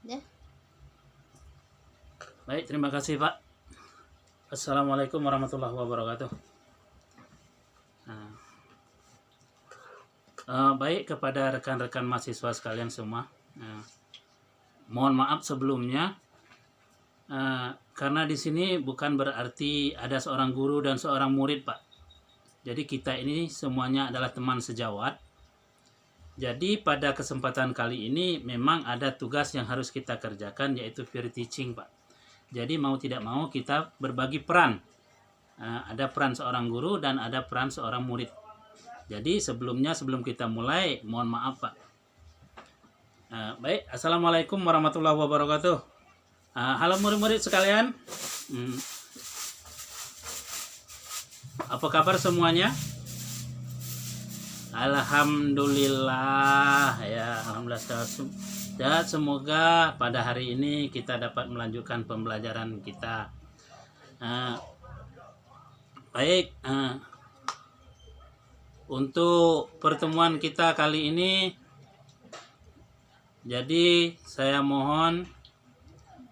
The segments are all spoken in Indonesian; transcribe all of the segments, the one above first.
Ya. Baik, terima kasih Pak. Assalamualaikum warahmatullahi wabarakatuh. Nah, baik kepada rekan-rekan mahasiswa sekalian semua. Mohon maaf sebelumnya, karena di sini bukan berarti ada seorang guru dan seorang murid Pak. Jadi kita ini semuanya adalah teman sejawat. Jadi pada kesempatan kali ini memang ada tugas yang harus kita kerjakan, yaitu peer teaching Pak. Jadi mau tidak mau kita berbagi peran. Ada peran seorang guru dan ada peran seorang murid. Jadi sebelum kita mulai, mohon maaf Pak. Baik, Assalamualaikum warahmatullahi wabarakatuh. Halo murid-murid sekalian. Apa kabar semuanya? Alhamdulillah ya, alhamdulillah. Dan semoga pada hari ini kita dapat melanjutkan pembelajaran kita. Baik, untuk pertemuan kita kali ini, jadi saya mohon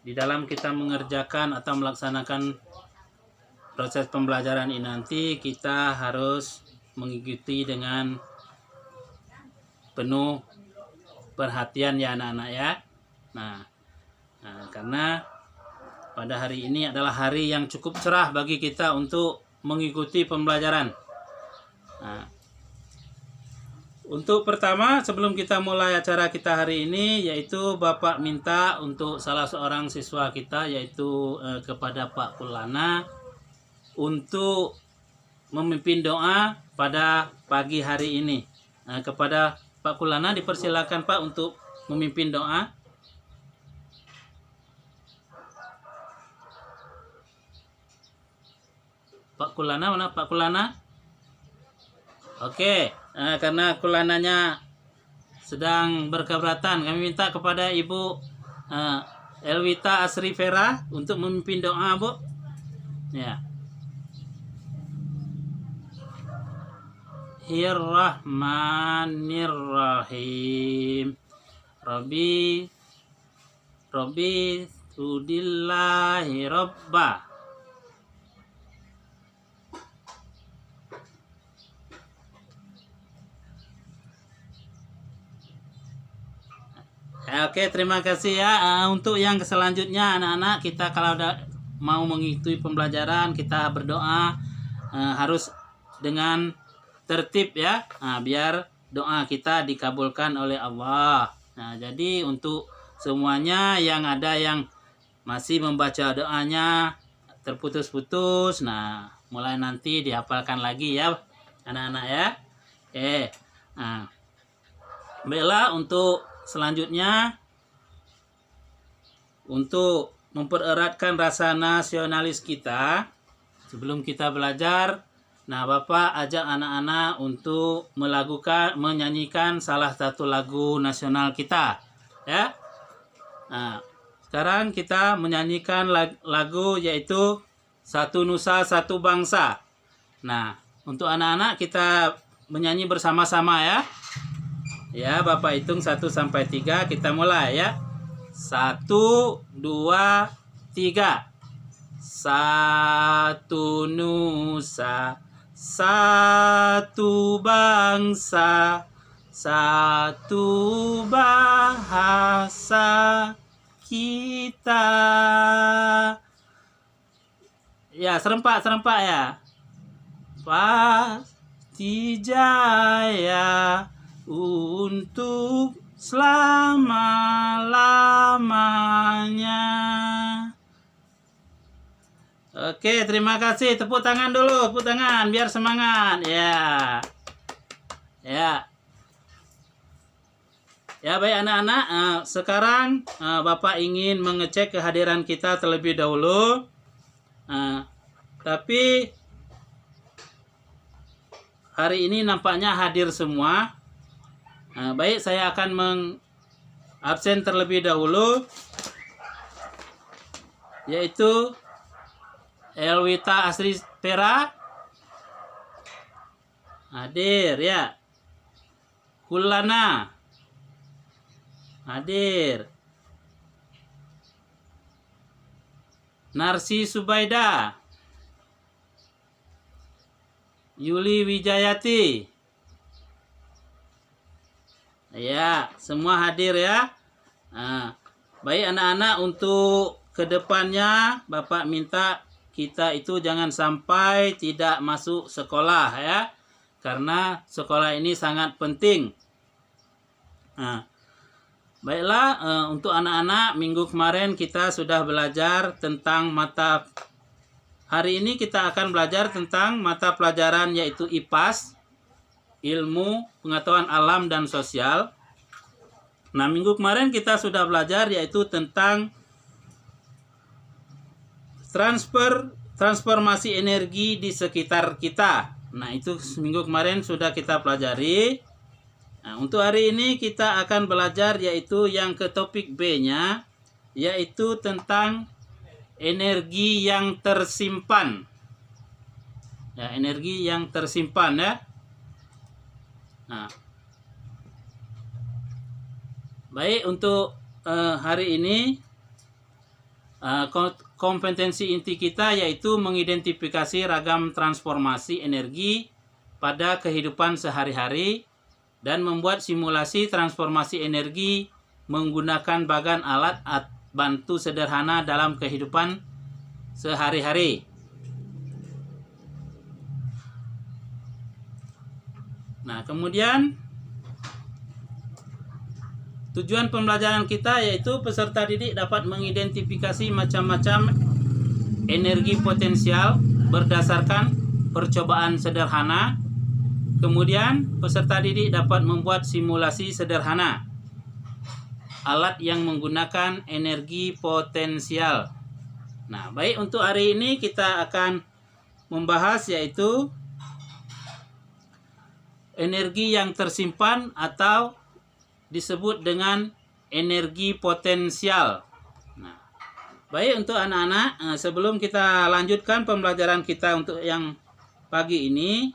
di dalam kita mengerjakan atau melaksanakan proses pembelajaran ini nanti kita harus mengikuti dengan penuh perhatian ya anak-anak ya. Nah, karena pada hari ini adalah hari yang cukup cerah bagi kita untuk mengikuti pembelajaran. Untuk pertama, sebelum kita mulai acara kita hari ini, yaitu Bapak minta untuk salah seorang siswa kita, yaitu kepada Pak Kulana, untuk memimpin doa pada pagi hari ini. Kepada Pak Kulana dipersilakan Pak untuk memimpin doa. Pak Kulana, mana Pak Kulana? Oke, karena Kulananya sedang berkeberatan, kami minta kepada Ibu Elwita Asri Vera untuk memimpin doa, Bu. Ya. Bismillahirrahmanirrahim. Rabbi tudillahi robba. Oke, terima kasih ya. Untuk yang selanjutnya anak-anak, kita kalau mau mengikuti pembelajaran, kita berdoa harus dengan tertib ya. Biar doa kita dikabulkan oleh Allah. Jadi untuk semuanya yang ada yang masih membaca doanya terputus-putus, mulai nanti dihafalkan lagi ya anak-anak ya. Baiklah, untuk selanjutnya, untuk mempereratkan rasa nasionalis kita, sebelum kita belajar, Bapak ajak anak-anak untuk menyanyikan salah satu lagu nasional kita, ya. Sekarang kita menyanyikan lagu yaitu Satu Nusa Satu Bangsa. Untuk anak-anak kita menyanyi bersama-sama ya. Ya, Bapak hitung 1 sampai 3, kita mulai ya. 1, 2, 3. Satu nusa, satu bangsa, satu bahasa kita. Ya, serempak ya. Pasti jaya untuk selama-lamanya. Oke, terima kasih. Tepuk tangan dulu, tepuk tangan biar semangat. Ya. Ya, baik anak-anak. Sekarang Bapak ingin mengecek kehadiran kita terlebih dahulu. Tapi hari ini nampaknya hadir semua. Baik, saya akan mengabsen terlebih dahulu, yaitu Elwita Asri Vera hadir ya. Kulana hadir. Narsi Subaida, Yuli Wijayati. Ya, semua hadir ya. Nah, baik anak-anak, untuk kedepannya Bapak minta kita itu jangan sampai tidak masuk sekolah ya. Karena sekolah ini sangat penting. Nah, baiklah, untuk anak-anak, minggu kemarin kita sudah belajar tentang hari ini kita akan belajar tentang mata pelajaran yaitu IPAS, ilmu pengetahuan alam dan sosial. Nah, minggu kemarin kita sudah belajar yaitu tentang transformasi energi di sekitar kita. Nah, itu minggu kemarin sudah kita pelajari. Nah, untuk hari ini kita akan belajar yaitu yang ke topik B-nya, yaitu tentang energi yang tersimpan. Ya, energi yang tersimpan ya. Nah, baik, untuk hari ini kompetensi inti kita yaitu mengidentifikasi ragam transformasi energi pada kehidupan sehari-hari dan membuat simulasi transformasi energi menggunakan bagan alat bantu sederhana dalam kehidupan sehari-hari. Nah, kemudian tujuan pembelajaran kita yaitu peserta didik dapat mengidentifikasi macam-macam energi potensial berdasarkan percobaan sederhana. Kemudian peserta didik dapat membuat simulasi sederhana alat yang menggunakan energi potensial. Nah, baik, untuk hari ini kita akan membahas yaitu energi yang tersimpan atau disebut dengan energi potensial. Nah, baik, untuk anak-anak, sebelum kita lanjutkan pembelajaran kita untuk yang pagi ini,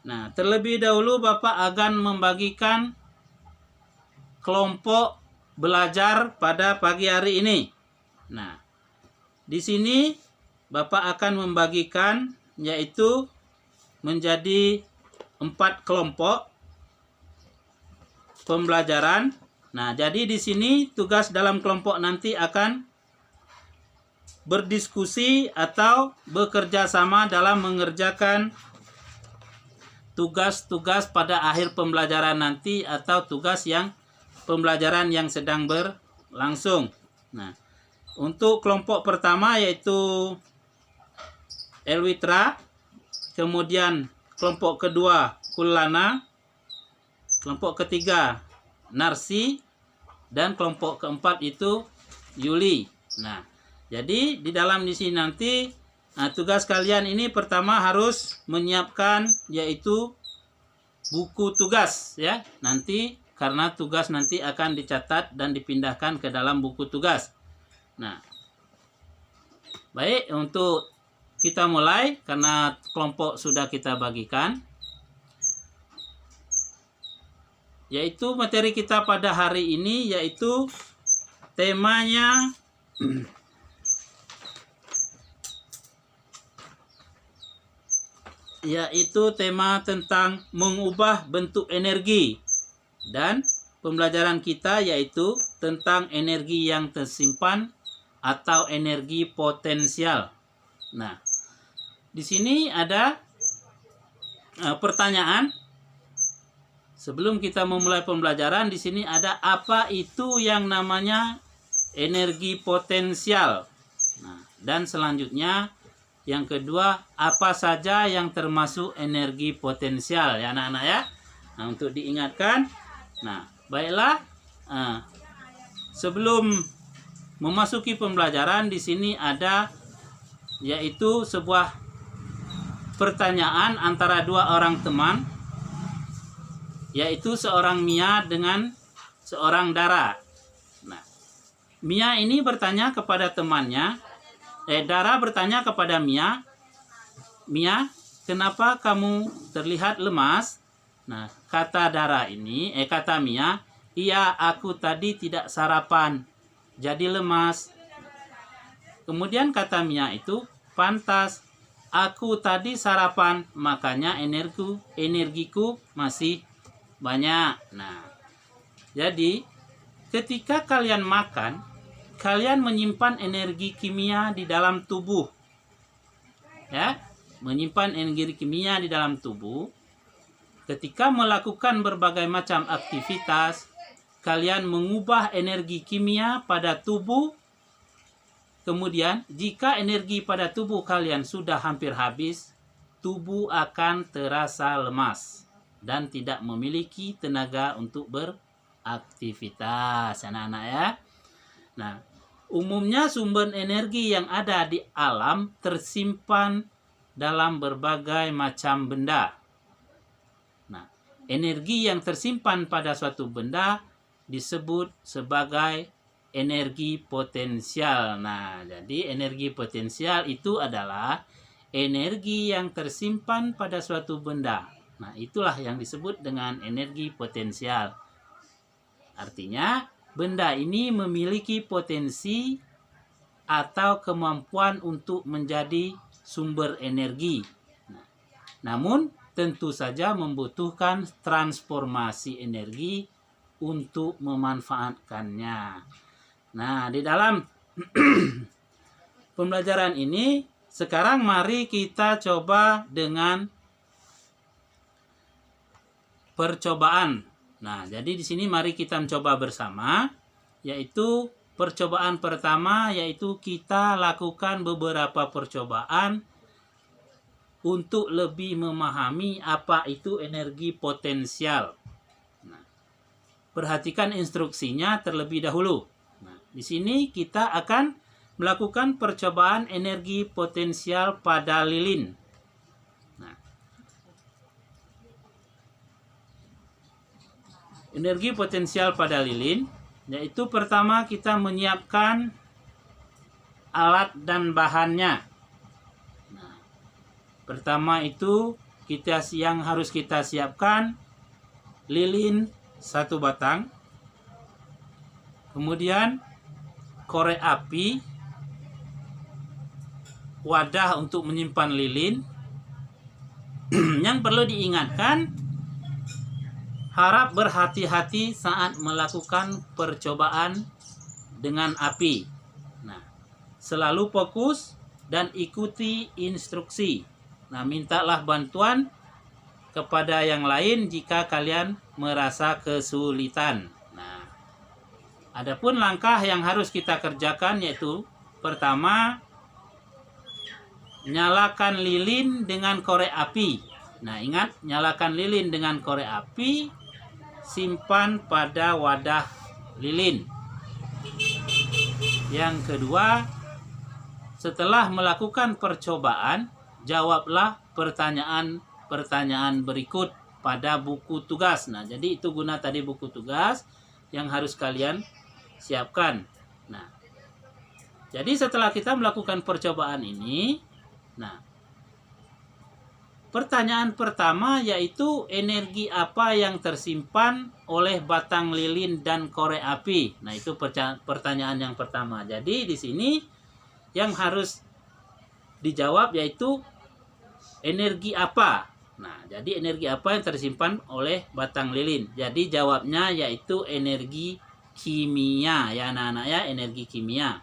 nah, terlebih dahulu Bapak akan membagikan kelompok belajar pada pagi hari ini. Nah, di sini Bapak akan membagikan yaitu menjadi 4 kelompok pembelajaran. Nah, jadi di sini tugas dalam kelompok nanti akan berdiskusi atau bekerja sama dalam mengerjakan tugas-tugas pada akhir pembelajaran nanti atau tugas yang pembelajaran yang sedang berlangsung. Nah, untuk kelompok pertama yaitu Elwitra, kemudian kelompok kedua Kulana, kelompok ketiga Narsi, dan kelompok keempat itu Yuli. Nah, jadi di dalam di sini nanti tugas kalian ini pertama harus menyiapkan yaitu buku tugas ya. Nanti karena tugas nanti akan dicatat dan dipindahkan ke dalam buku tugas. Nah, baik, untuk kita mulai karena kelompok sudah kita bagikan. Yaitu materi kita pada hari ini yaitu temanya yaitu tema tentang mengubah bentuk energi, dan pembelajaran kita yaitu tentang energi yang tersimpan atau energi potensial. Nah, di sini ada pertanyaan. Sebelum kita memulai pembelajaran, di sini ada apa itu yang namanya energi potensial. Nah, dan selanjutnya yang kedua, apa saja yang termasuk energi potensial ya anak-anak ya. Nah, untuk diingatkan. Nah, baiklah. Sebelum memasuki pembelajaran, di sini ada yaitu sebuah pertanyaan antara dua orang teman, yaitu seorang Mia dengan seorang Dara. Nah, Mia ini bertanya kepada temannya, Dara bertanya kepada Mia, Mia, kenapa kamu terlihat lemas? Nah, kata Mia, iya, aku tadi tidak sarapan, jadi lemas. Kemudian kata Mia itu, pantas, aku tadi sarapan, makanya energiku masih banyak. Nah, jadi ketika kalian makan, kalian menyimpan energi kimia di dalam tubuh. Ya, menyimpan energi kimia di dalam tubuh. Ketika melakukan berbagai macam aktivitas, kalian mengubah energi kimia pada tubuh. Kemudian, jika energi pada tubuh kalian sudah hampir habis, tubuh akan terasa lemas dan tidak memiliki tenaga untuk beraktivitas, anak-anak ya. Nah, umumnya sumber energi yang ada di alam tersimpan dalam berbagai macam benda. Nah, energi yang tersimpan pada suatu benda disebut sebagai energi potensial. Nah, jadi energi potensial itu adalah energi yang tersimpan pada suatu benda. Nah, itulah yang disebut dengan energi potensial. Artinya, benda ini memiliki potensi atau kemampuan untuk menjadi sumber energi. Nah, namun, tentu saja membutuhkan transformasi energi untuk memanfaatkannya. Nah, di dalam pembelajaran ini, sekarang mari kita coba dengan percobaan. Nah, jadi di sini mari kita mencoba bersama, yaitu percobaan pertama, yaitu kita lakukan beberapa percobaan untuk lebih memahami apa itu energi potensial. Nah, perhatikan instruksinya terlebih dahulu. Nah, di sini kita akan melakukan percobaan energi potensial pada lilin. Nah, energi potensial pada lilin, yaitu pertama kita menyiapkan alat dan bahannya. Nah, pertama itu yang harus kita siapkan lilin 1 batang, kemudian korek api, wadah untuk menyimpan lilin. Yang perlu diingatkan, harap berhati-hati saat melakukan percobaan dengan api. Nah, selalu fokus dan ikuti instruksi. Nah, mintalah bantuan kepada yang lain jika kalian merasa kesulitan. Nah, adapun langkah yang harus kita kerjakan yaitu pertama, nyalakan lilin dengan korek api. Nah, ingat, nyalakan lilin dengan korek api, simpan pada wadah lilin. Yang kedua, setelah melakukan percobaan, jawablah pertanyaan berikut pada buku tugas. Nah, jadi itu guna tadi buku tugas yang harus kalian siapkan. Nah, jadi setelah kita melakukan percobaan ini, nah, pertanyaan pertama yaitu energi apa yang tersimpan oleh batang lilin dan korek api. Nah, itu pertanyaan yang pertama. Jadi di sini yang harus dijawab yaitu energi apa. Nah, jadi energi apa yang tersimpan oleh batang lilin. Jadi jawabnya yaitu energi kimia ya anak-anak ya, energi kimia.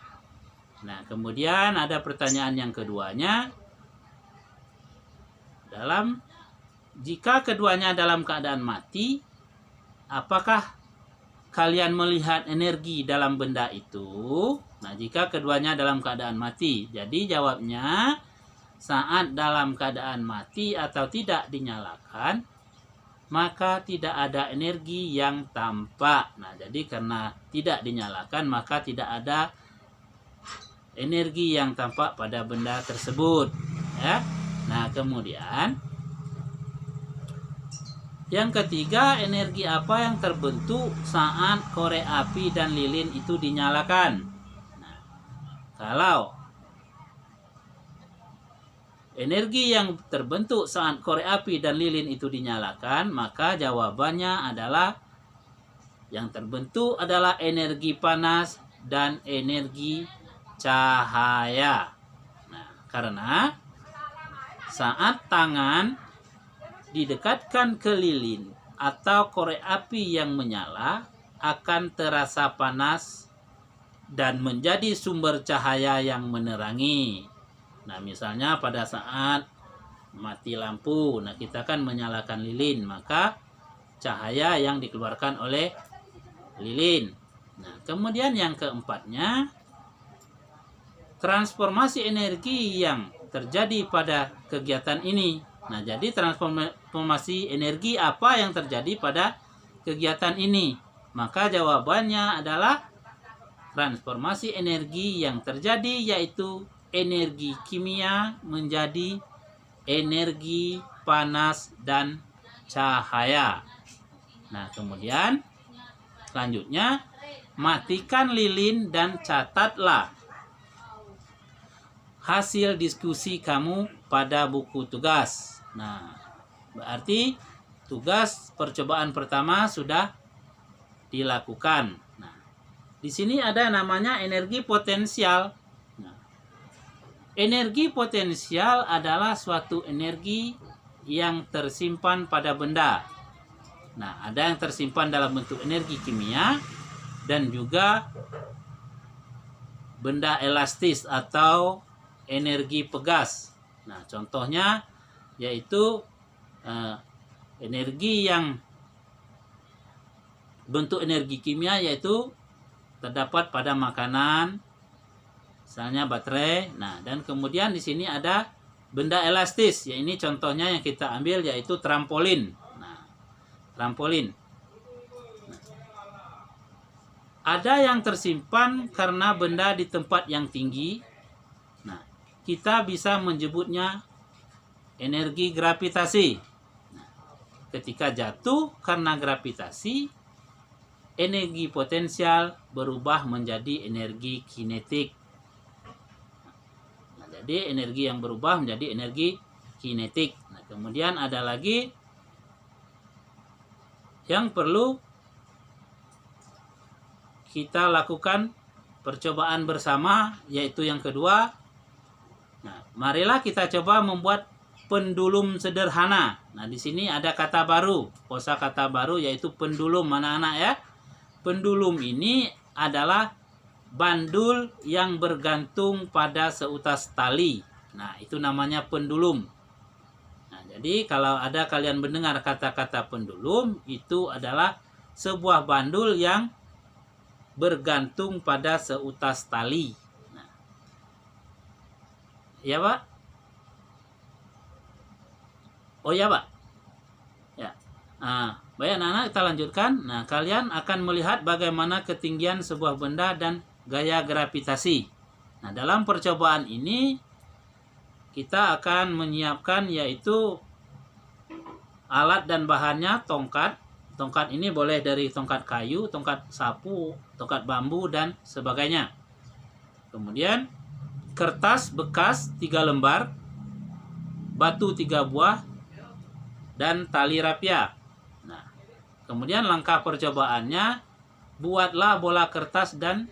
Nah, kemudian ada pertanyaan yang keduanya. Jika keduanya dalam keadaan mati, apakah kalian melihat energi dalam benda itu? Nah, jika keduanya dalam keadaan mati, jadi jawabnya saat dalam keadaan mati atau tidak dinyalakan, maka tidak ada energi yang tampak. Nah, jadi karena tidak dinyalakan, maka tidak ada energi yang tampak pada benda tersebut. Ya. Nah, kemudian yang ketiga, energi apa yang terbentuk saat korek api dan lilin itu dinyalakan? Nah, kalau energi yang terbentuk saat korek api dan lilin itu dinyalakan, maka jawabannya adalah yang terbentuk adalah energi panas dan energi cahaya. Nah, karena saat tangan didekatkan ke lilin atau korek api yang menyala, akan terasa panas dan menjadi sumber cahaya yang menerangi. Nah, misalnya pada saat mati lampu, nah kita kan menyalakan lilin, maka cahaya yang dikeluarkan oleh lilin. Nah, kemudian yang keempatnya, transformasi energi yang terjadi pada kegiatan ini. Nah, jadi transformasi energi apa yang terjadi pada kegiatan ini? Maka jawabannya adalah transformasi energi yang terjadi yaitu energi kimia menjadi energi panas dan cahaya. Nah, kemudian selanjutnya, matikan lilin dan catatlah hasil diskusi kamu pada buku tugas. Nah, berarti tugas percobaan pertama sudah dilakukan. Nah, di sini ada namanya energi potensial. Nah, energi potensial adalah suatu energi yang tersimpan pada benda. Nah, ada yang tersimpan dalam bentuk energi kimia dan juga benda elastis atau energi pegas. Nah, contohnya yaitu energi yang bentuk energi kimia yaitu terdapat pada makanan, misalnya baterai. Nah, dan kemudian di sini ada benda elastis, ya ini contohnya yang kita ambil yaitu trampolin. Nah, trampolin. Nah, ada yang tersimpan karena benda di tempat yang tinggi. Nah, kita bisa menyebutnya energi gravitasi. Nah, ketika jatuh karena gravitasi, energi potensial berubah menjadi energi kinetik. Nah, jadi energi yang berubah menjadi energi kinetik. Nah, kemudian ada lagi yang perlu kita lakukan percobaan bersama, yaitu yang kedua. Nah, marilah kita coba membuat pendulum sederhana. Nah, di sini ada kata baru, kosakata baru yaitu pendulum, anak-anak ya. Pendulum ini adalah bandul yang bergantung pada seutas tali. Nah, itu namanya pendulum. Nah, jadi kalau ada kalian mendengar kata-kata pendulum, itu adalah sebuah bandul yang bergantung pada seutas tali. Nah, ya Pak? Oh ya Pak? Ya. Baik anak-anak, kita lanjutkan. Nah, kalian akan melihat bagaimana ketinggian sebuah benda dan gaya gravitasi. Nah, dalam percobaan ini kita akan menyiapkan yaitu alat dan bahannya tongkat. Tongkat ini boleh dari tongkat kayu, tongkat sapu, tongkat bambu, dan sebagainya. Kemudian kertas bekas 3 lembar, batu 3 buah, dan tali rapia. Nah, kemudian langkah percobaannya, buatlah bola kertas dan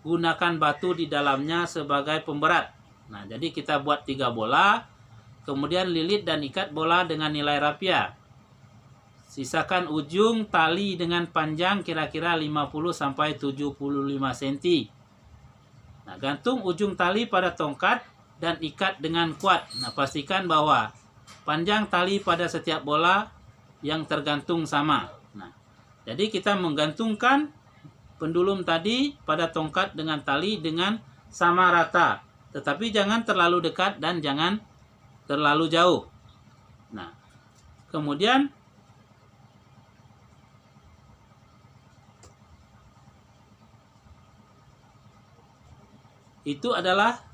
gunakan batu di dalamnya sebagai pemberat. Nah, jadi kita buat 3 bola, kemudian lilit dan ikat bola dengan nilai rapia. Sisakan ujung tali dengan panjang kira-kira 50-75 cm. Nah, gantung ujung tali pada tongkat dan ikat dengan kuat. Nah, pastikan bahwa panjang tali pada setiap bola yang tergantung sama. Nah, jadi kita menggantungkan pendulum tadi pada tongkat dengan tali dengan sama rata. Tetapi jangan terlalu dekat dan jangan terlalu jauh. Nah, kemudian itu adalah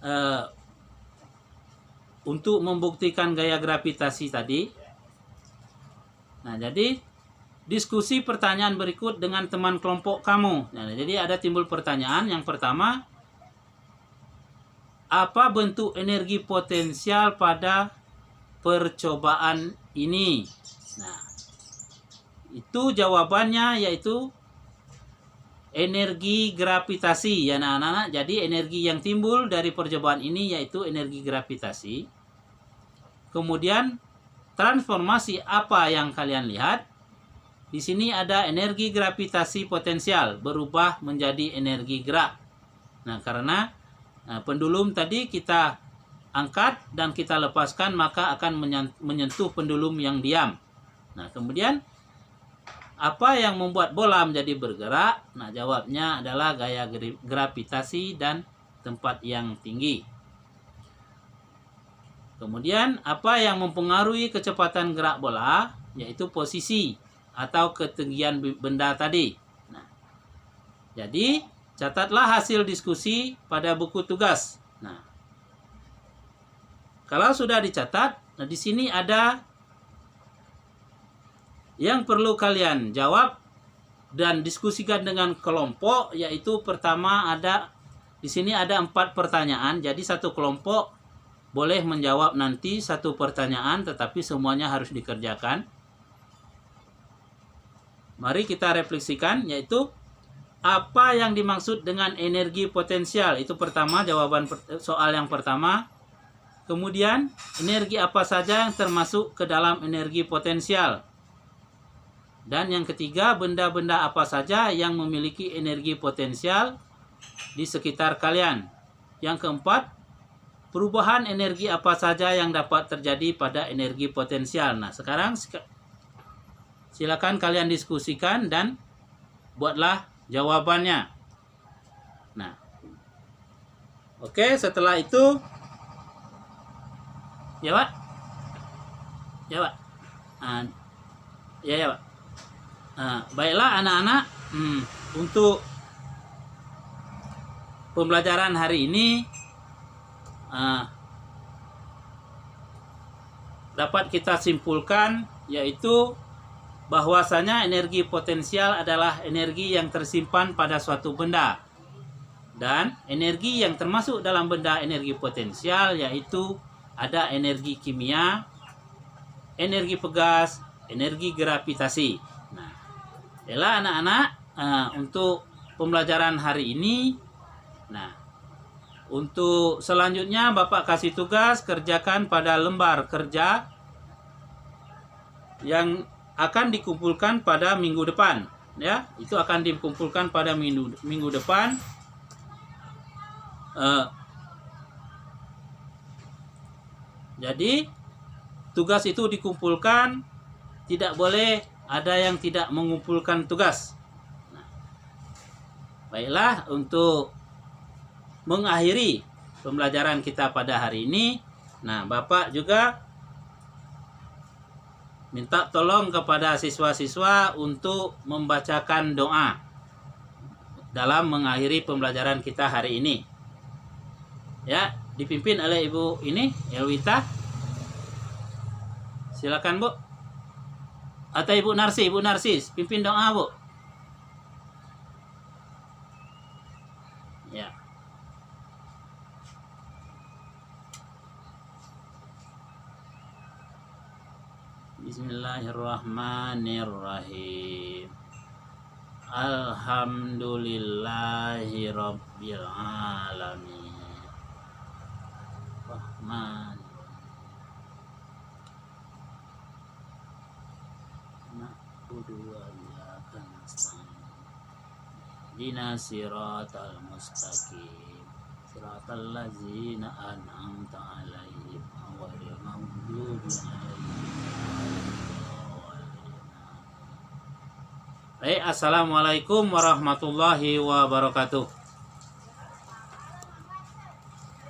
untuk membuktikan gaya gravitasi tadi. Nah, jadi diskusi pertanyaan berikut dengan teman kelompok kamu. Nah, jadi ada timbul pertanyaan. Yang pertama, apa bentuk energi potensial pada percobaan ini? Nah, itu jawabannya yaitu energi gravitasi ya anak-anak. Jadi energi yang timbul dari percobaan ini yaitu energi gravitasi. Kemudian transformasi apa yang kalian lihat? Di sini ada energi gravitasi potensial berubah menjadi energi gerak. Nah, karena pendulum tadi kita angkat dan kita lepaskan maka akan menyentuh pendulum yang diam. Nah, kemudian apa yang membuat bola menjadi bergerak? Nah, jawabnya adalah gaya gravitasi dan tempat yang tinggi. Kemudian, apa yang mempengaruhi kecepatan gerak bola? Yaitu posisi atau ketinggian benda tadi. Nah, jadi, catatlah hasil diskusi pada buku tugas. Nah, kalau sudah dicatat, nah di sini ada yang perlu kalian jawab dan diskusikan dengan kelompok, yaitu pertama di sini ada 4 pertanyaan. Jadi satu kelompok boleh menjawab nanti satu pertanyaan, tetapi semuanya harus dikerjakan. Mari kita refleksikan, yaitu apa yang dimaksud dengan energi potensial. Itu pertama, jawaban soal yang pertama. Kemudian, energi apa saja yang termasuk ke dalam energi potensial. Dan yang ketiga, benda-benda apa saja yang memiliki energi potensial di sekitar kalian. Yang keempat, perubahan energi apa saja yang dapat terjadi pada energi potensial. Nah, sekarang silakan kalian diskusikan dan buatlah jawabannya. Nah, oke, setelah itu, ya Pak? Ya Pak? Ya Pak? Baiklah anak-anak, untuk pembelajaran hari ini dapat kita simpulkan yaitu bahwasanya energi potensial adalah energi yang tersimpan pada suatu benda, dan energi yang termasuk dalam benda energi potensial yaitu ada energi kimia, energi pegas, energi gravitasi. Yalah anak-anak, untuk pembelajaran hari ini. Nah, untuk selanjutnya Bapak kasih tugas kerjakan pada lembar kerja yang akan dikumpulkan pada minggu depan. Ya, itu akan dikumpulkan pada minggu depan. Jadi tugas itu dikumpulkan, tidak boleh ada yang tidak mengumpulkan tugas. Nah, baiklah, untuk mengakhiri pembelajaran kita pada hari ini, nah Bapak juga minta tolong kepada siswa-siswa untuk membacakan doa dalam mengakhiri pembelajaran kita hari ini. Ya, dipimpin oleh Ibu Elwita. Silakan Bu. Atau Ibu Narsis, pimpin doa Bu. Ya. Bismillahirrahmanirrahim. Alhamdulillahi rabbil alamin. Rahman. Dina siratal mustaqim siratal ladzina an'amta 'alaihim ghairil maghdubi 'alaihim. Baik, assalamualaikum warahmatullahi wabarakatuh.